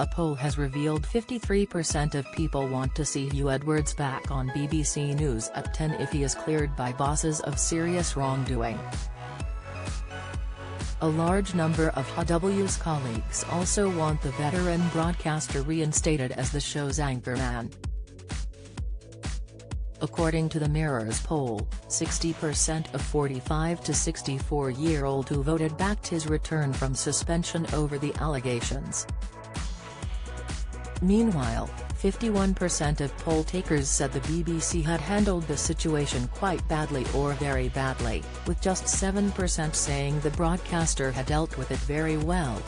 A poll has revealed 53% of people want to see Huw Edwards back on BBC News at 10 if he is cleared by bosses of serious wrongdoing. A large number of Huw's colleagues also want the veteran broadcaster reinstated as the show's anchorman. According to the Mirror's poll, 60% of 45 to 64-year-old who voted backed his return from suspension over the allegations. Meanwhile, 51% of poll takers said the BBC had handled the situation quite badly or very badly, with just 7% saying the broadcaster had dealt with it very well.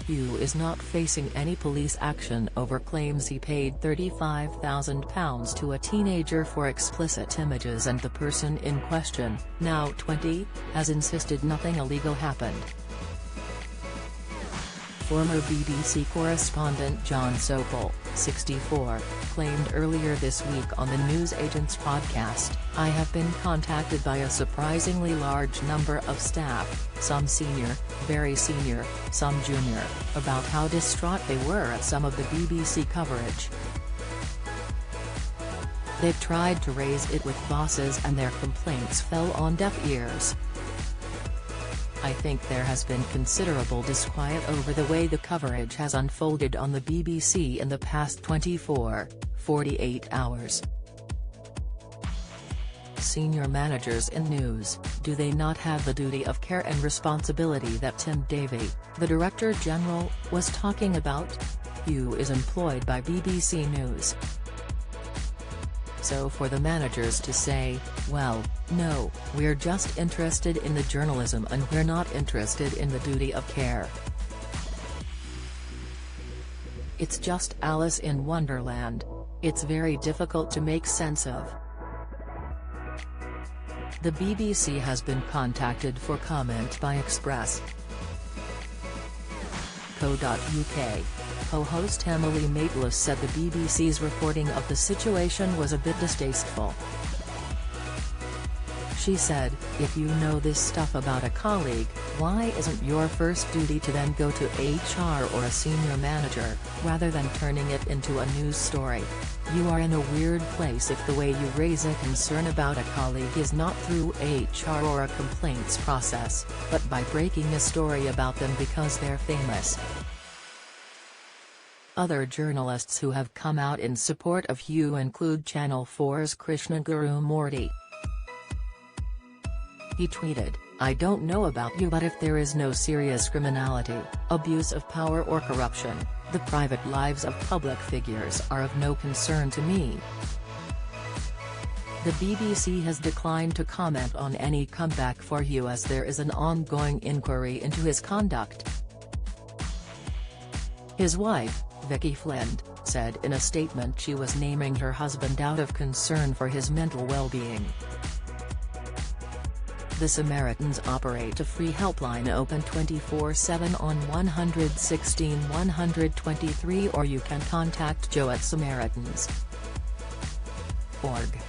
Huw is not facing any police action over claims he paid £35,000 to a teenager for explicit images, and the person in question, now 20, has insisted nothing illegal happened. Former BBC correspondent John Sokol, 64, claimed earlier this week on the newsagent's podcast, "I have been contacted by a surprisingly large number of staff, some senior, very senior, some junior, about how distraught they were at some of the BBC coverage. They've tried to raise it with bosses and their complaints fell on deaf ears. I think there has been considerable disquiet over the way the coverage has unfolded on the BBC in the past 24-48 hours. Senior managers in news, do they not have the duty of care and responsibility that Tim Davie, the Director General, was talking about? Huw is employed by BBC News. So for the managers to say, well, no, we're just interested in the journalism and we're not interested in the duty of care. It's just Alice in Wonderland. It's very difficult to make sense of." The BBC has been contacted for comment by Express.co.uk. Co-host Emily Maitlis said the BBC's reporting of the situation was a bit distasteful. She said, "If you know this stuff about a colleague, why isn't your first duty to then go to HR or a senior manager, rather than turning it into a news story? You are in a weird place if the way you raise a concern about a colleague is not through HR or a complaints process, but by breaking a story about them because they're famous." Other journalists who have come out in support of Huw include Channel 4's Krishna Guru Murthy. He tweeted, "I don't know about you, but if there is no serious criminality, abuse of power or corruption, the private lives of public figures are of no concern to me." The BBC has declined to comment on any comeback for Huw as there is an ongoing inquiry into his conduct. His wife, Vicky Flint, said in a statement she was naming her husband out of concern for his mental well-being. The Samaritans operate a free helpline open 24/7 on 116 123, or you can contact Joe at Samaritans.org.